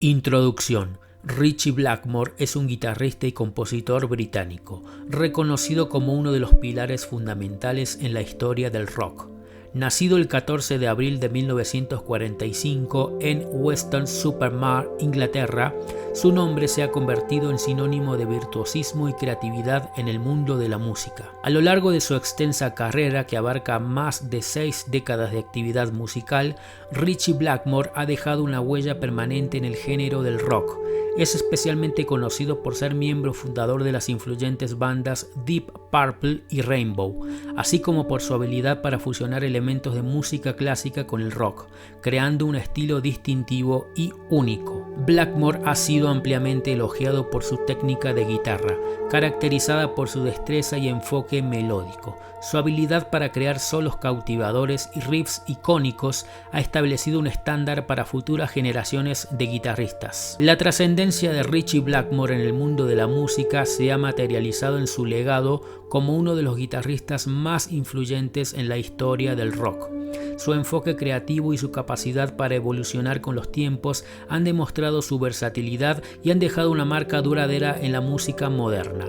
Introducción. Ritchie Blackmore es un guitarrista y compositor británico, reconocido como uno de los pilares fundamentales en la historia del rock. Nacido el 14 de abril de 1945 en Weston-super-Mare, Inglaterra, su nombre se ha convertido en sinónimo de virtuosismo y creatividad en el mundo de la música. A lo largo de su extensa carrera, que abarca más de 6 décadas de actividad musical, Ritchie Blackmore ha dejado una huella permanente en el género del rock. Es especialmente conocido por ser miembro fundador de las influyentes bandas Deep Purple y Rainbow, así como por su habilidad para fusionar elementos de música clásica con el rock, creando un estilo distintivo y único. Blackmore ha sido ampliamente elogiado por su técnica de guitarra, caracterizada por su destreza y enfoque melódico. Su habilidad para crear solos cautivadores y riffs icónicos ha establecido un estándar para futuras generaciones de guitarristas. La trascendencia de Ritchie Blackmore en el mundo de la música se ha materializado en su legado como uno de los guitarristas más influyentes en la historia del rock. Su enfoque creativo y su capacidad para evolucionar con los tiempos han demostrado su versatilidad y han dejado una marca duradera en la música moderna.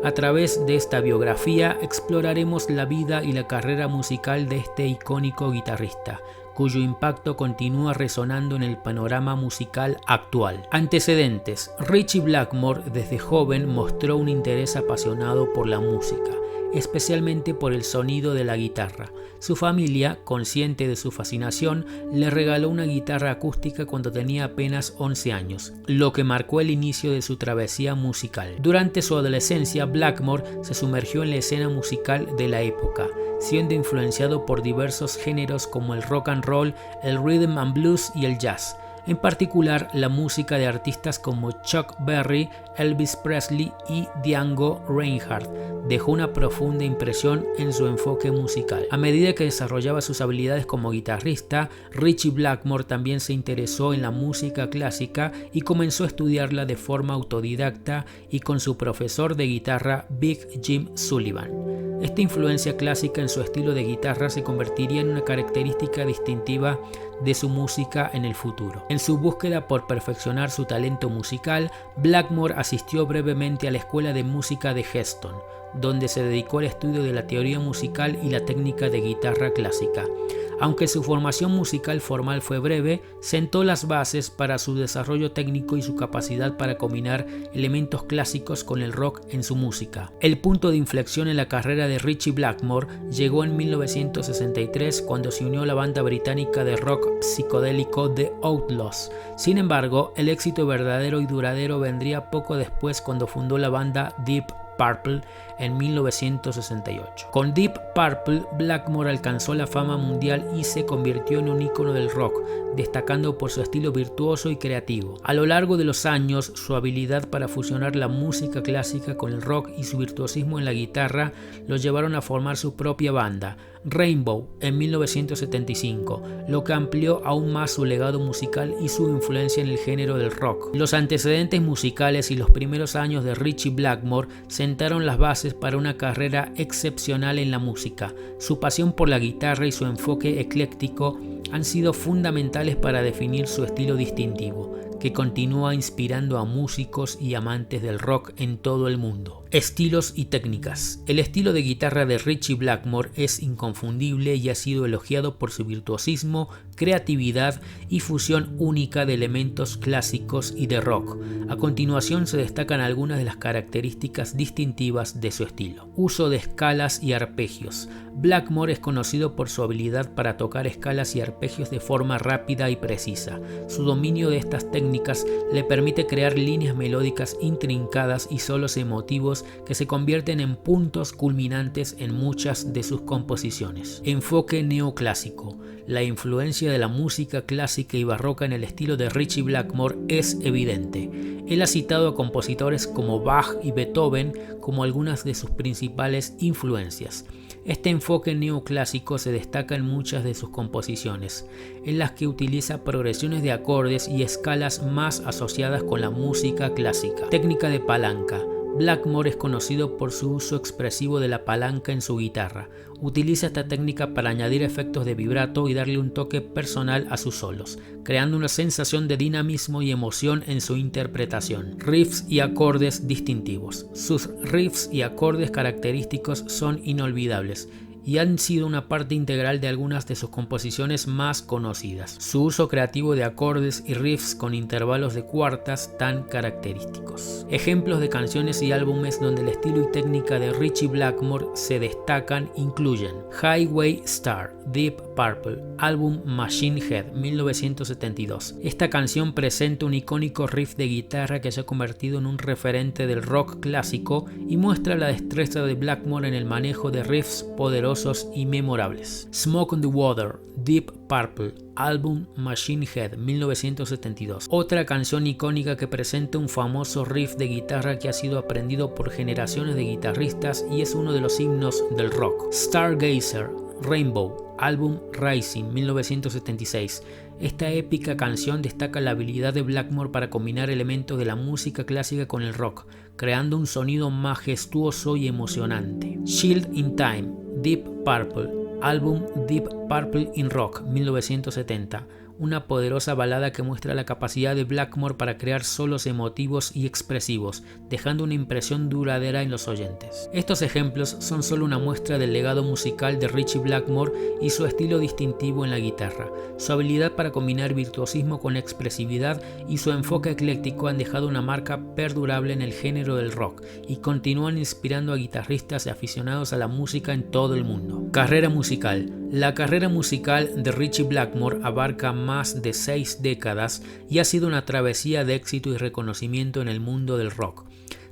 A través de esta biografía exploraremos la vida y la carrera musical de este icónico guitarrista, cuyo impacto continúa resonando en el panorama musical actual. Antecedentes. Ritchie Blackmore desde joven mostró un interés apasionado por la música, especialmente por el sonido de la guitarra. Su familia, consciente de su fascinación, le regaló una guitarra acústica cuando tenía apenas 11 años, lo que marcó el inicio de su travesía musical. Durante su adolescencia, Blackmore se sumergió en la escena musical de la época, siendo influenciado por diversos géneros como el rock and roll, el rhythm and blues y el jazz. En particular, la música de artistas como Chuck Berry, Elvis Presley y Django Reinhardt dejó una profunda impresión en su enfoque musical. A medida que desarrollaba sus habilidades como guitarrista, Ritchie Blackmore también se interesó en la música clásica y comenzó a estudiarla de forma autodidacta y con su profesor de guitarra Big Jim Sullivan. Esta influencia clásica en su estilo de guitarra se convertiría en una característica distintiva de su música en el futuro. En su búsqueda por perfeccionar su talento musical, Blackmore asistió brevemente a la Escuela de Música de Heston, donde se dedicó al estudio de la teoría musical y la técnica de guitarra clásica. Aunque su formación musical formal fue breve, sentó las bases para su desarrollo técnico y su capacidad para combinar elementos clásicos con el rock en su música. El punto de inflexión en la carrera de Ritchie Blackmore llegó en 1963 cuando se unió a la banda británica de rock psicodélico The Outlaws. Sin embargo, el éxito verdadero y duradero vendría poco después cuando fundó la banda Deep Purple en 1968. Con Deep Purple, Blackmore alcanzó la fama mundial y se convirtió en un ícono del rock, destacando por su estilo virtuoso y creativo. A lo largo de los años, su habilidad para fusionar la música clásica con el rock y su virtuosismo en la guitarra lo llevaron a formar su propia banda, Rainbow, en 1975, lo que amplió aún más su legado musical y su influencia en el género del rock. Los antecedentes musicales y los primeros años de Ritchie Blackmore sentaron las bases para una carrera excepcional en la música. Su pasión por la guitarra y su enfoque ecléctico han sido fundamentales para definir su estilo distintivo, que continúa inspirando a músicos y amantes del rock en todo el mundo. Estilos y técnicas. El estilo de guitarra de Ritchie Blackmore es inconfundible y ha sido elogiado por su virtuosismo, creatividad y fusión única de elementos clásicos y de rock. A continuación se destacan algunas de las características distintivas de su estilo. Uso de escalas y arpegios. Blackmore es conocido por su habilidad para tocar escalas y arpegios de forma rápida y precisa. Su dominio de estas técnicas le permite crear líneas melódicas intrincadas y solos emotivos que se convierten en puntos culminantes en muchas de sus composiciones. Enfoque neoclásico. La influencia de la música clásica y barroca en el estilo de Ritchie Blackmore es evidente. Él ha citado a compositores como Bach y Beethoven como algunas de sus principales influencias. Este enfoque neoclásico se destaca en muchas de sus composiciones, en las que utiliza progresiones de acordes y escalas más asociadas con la música clásica. Técnica de palanca. Blackmore es conocido por su uso expresivo de la palanca en su guitarra. Utiliza esta técnica para añadir efectos de vibrato y darle un toque personal a sus solos, creando una sensación de dinamismo y emoción en su interpretación. Riffs y acordes distintivos. Sus riffs y acordes característicos son inolvidables y han sido una parte integral de algunas de sus composiciones más conocidas. Su uso creativo de acordes y riffs con intervalos de cuartas tan característicos. Ejemplos de canciones y álbumes donde el estilo y técnica de Ritchie Blackmore se destacan incluyen Highway Star, Deep Purple, álbum Machine Head, 1972. Esta canción presenta un icónico riff de guitarra que se ha convertido en un referente del rock clásico y muestra la destreza de Blackmore en el manejo de riffs poderosos y memorables. Smoke on the Water, Deep Purple, álbum Machine Head, 1972. Otra canción icónica que presenta un famoso riff de guitarra que ha sido aprendido por generaciones de guitarristas y es uno de los himnos del rock. Stargazer, Rainbow, álbum Rising, 1976. Esta épica canción destaca la habilidad de Blackmore para combinar elementos de la música clásica con el rock, creando un sonido majestuoso y emocionante. Shield in Time, Deep Purple, álbum Deep Purple in Rock, 1970. Una poderosa balada que muestra la capacidad de Blackmore para crear solos emotivos y expresivos, dejando una impresión duradera en los oyentes. Estos ejemplos son solo una muestra del legado musical de Ritchie Blackmore y su estilo distintivo en la guitarra. Su habilidad para combinar virtuosismo con expresividad y su enfoque ecléctico han dejado una marca perdurable en el género del rock y continúan inspirando a guitarristas y aficionados a la música en todo el mundo. Carrera musical. La carrera musical de Ritchie Blackmore abarca más de 6 décadas y ha sido una travesía de éxito y reconocimiento en el mundo del rock.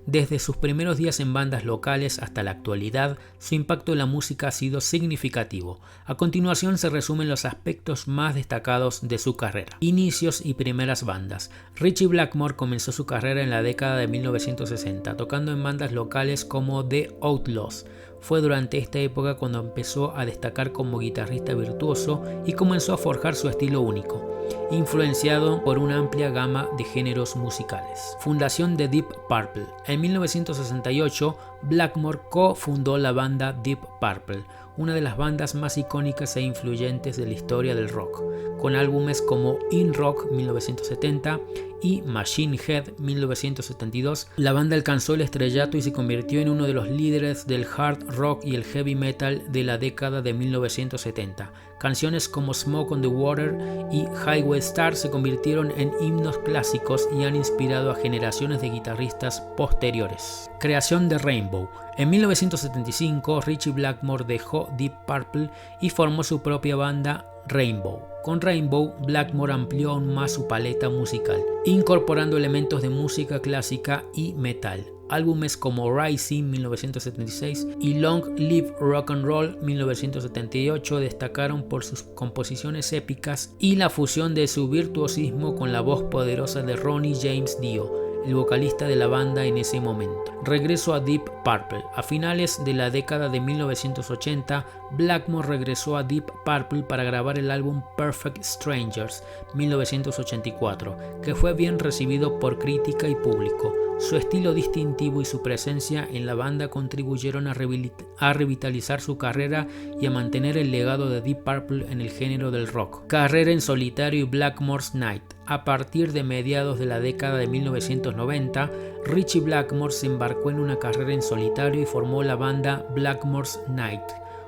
Desde sus primeros días en bandas locales hasta la actualidad, su impacto en la música ha sido significativo. A continuación se resumen los aspectos más destacados de su carrera. Inicios y primeras bandas. Ritchie Blackmore comenzó su carrera en la década de 1960, tocando en bandas locales como The Outlaws. Fue durante esta época cuando empezó a destacar como guitarrista virtuoso y comenzó a forjar su estilo único, influenciado por una amplia gama de géneros musicales. Fundación de Deep Purple. En 1968, Blackmore cofundó la banda Deep Purple, una de las bandas más icónicas e influyentes de la historia del rock, con álbumes como In Rock, 1970, y Machine Head, 1972. La banda alcanzó el estrellato y se convirtió en uno de los líderes del hard rock y el heavy metal de la década de 1970. Canciones como Smoke on the Water y Highway Star se convirtieron en himnos clásicos y han inspirado a generaciones de guitarristas posteriores. Creación de Rainbow. En 1975, Ritchie Blackmore dejó Deep Purple y formó su propia banda Rainbow. Con Rainbow, Blackmore amplió aún más su paleta musical, incorporando elementos de música clásica y metal. Álbumes como Rising, 1976, y Long Live Rock and Roll, 1978, destacaron por sus composiciones épicas y la fusión de su virtuosismo con la voz poderosa de Ronnie James Dio, el vocalista de la banda en ese momento. Regreso a Deep Purple. A finales de la década de 1980, Blackmore regresó a Deep Purple para grabar el álbum Perfect Strangers, 1984, que fue bien recibido por crítica y público. Su estilo distintivo y su presencia en la banda contribuyeron a revitalizar su carrera y a mantener el legado de Deep Purple en el género del rock. Carrera en solitario y Blackmore's Night. A partir de mediados de la década de 1990, Ritchie Blackmore se embarcó en una carrera en solitario y formó la banda Blackmore's Night,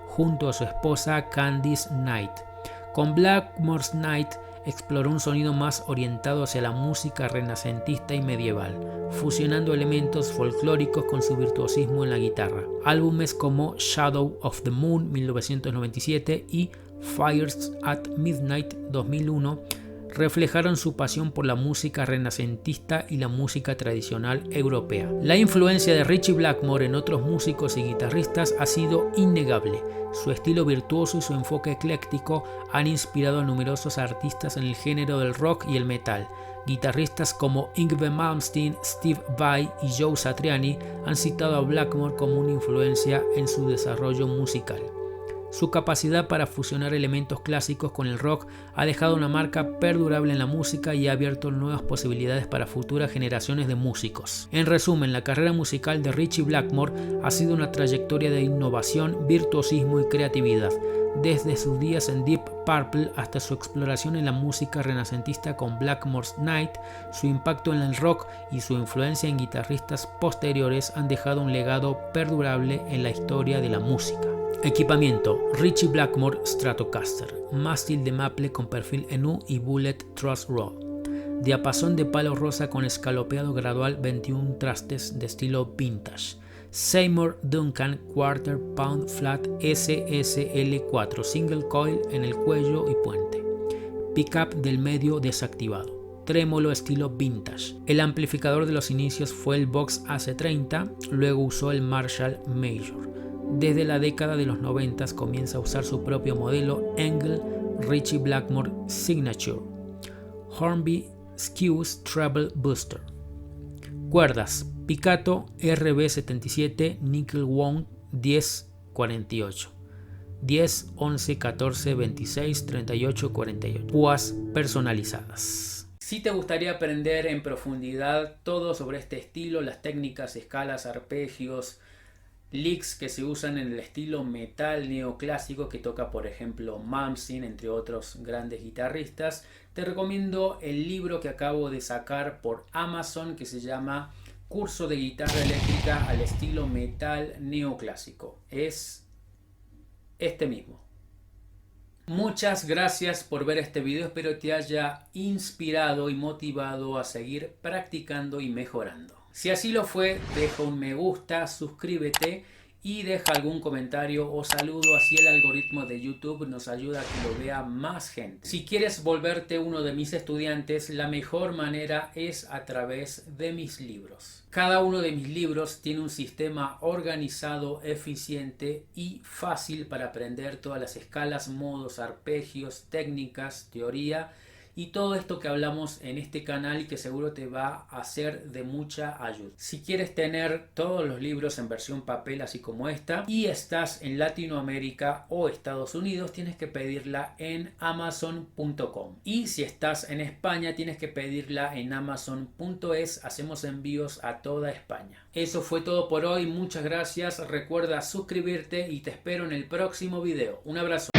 junto a su esposa Candice Night. Con Blackmore's Night exploró un sonido más orientado hacia la música renacentista y medieval, fusionando elementos folclóricos con su virtuosismo en la guitarra. Álbumes como Shadow of the Moon, 1997, y Fires at Midnight, 2001, reflejaron su pasión por la música renacentista y la música tradicional europea. La influencia de Ritchie Blackmore en otros músicos y guitarristas ha sido innegable. Su estilo virtuoso y su enfoque ecléctico han inspirado a numerosos artistas en el género del rock y el metal. Guitarristas como Yngwie Malmsteen, Steve Vai y Joe Satriani han citado a Blackmore como una influencia en su desarrollo musical. Su capacidad para fusionar elementos clásicos con el rock ha dejado una marca perdurable en la música y ha abierto nuevas posibilidades para futuras generaciones de músicos. En resumen, la carrera musical de Ritchie Blackmore ha sido una trayectoria de innovación, virtuosismo y creatividad, desde sus días en Deep Purple hasta su exploración en la música renacentista con Blackmore's Night. Su impacto en el rock y su influencia en guitarristas posteriores han dejado un legado perdurable en la historia de la música. Equipamiento: Ritchie Blackmore Stratocaster, mástil de maple con perfil en U y bullet truss rod, diapasón de palo rosa con escalopeado gradual 21 trastes de estilo vintage, Seymour Duncan Quarter Pound Flat SSL4 single coil en el cuello y puente, pickup del medio desactivado, trémolo estilo vintage. El amplificador de los inicios fue el Vox AC30, luego usó el Marshall Major. Desde la década de los 90 comienza a usar su propio modelo Engel Ritchie Blackmore Signature Hornby Skews Treble Booster. Cuerdas: Picato RB77 Nickel Wound 10-48, 10, 11, 14, 26, 38, 48. Púas personalizadas. Si te gustaría aprender en profundidad todo sobre este estilo, las técnicas, escalas, arpegios, licks que se usan en el estilo metal neoclásico que toca por ejemplo Malmsteen, entre otros grandes guitarristas, te recomiendo el libro que acabo de sacar por Amazon que se llama Curso de guitarra eléctrica al estilo metal neoclásico. Es este mismo. Muchas gracias por ver este video, espero te haya inspirado y motivado a seguir practicando y mejorando. Si así lo fue, deja un me gusta, suscríbete y deja algún comentario o saludo, así el algoritmo de YouTube nos ayuda a que lo vea más gente. Si quieres volverte uno de mis estudiantes, la mejor manera es a través de mis libros. Cada uno de mis libros tiene un sistema organizado, eficiente y fácil para aprender todas las escalas, modos, arpegios, técnicas, teoría y todo esto que hablamos en este canal y que seguro te va a ser de mucha ayuda. Si quieres tener todos los libros en versión papel así como esta y estás en Latinoamérica o Estados Unidos, tienes que pedirla en amazon.com, y si estás en España tienes que pedirla en amazon.es. Hacemos envíos a toda España. Eso fue todo por hoy, muchas gracias, recuerda suscribirte y te espero en el próximo video. Un abrazo.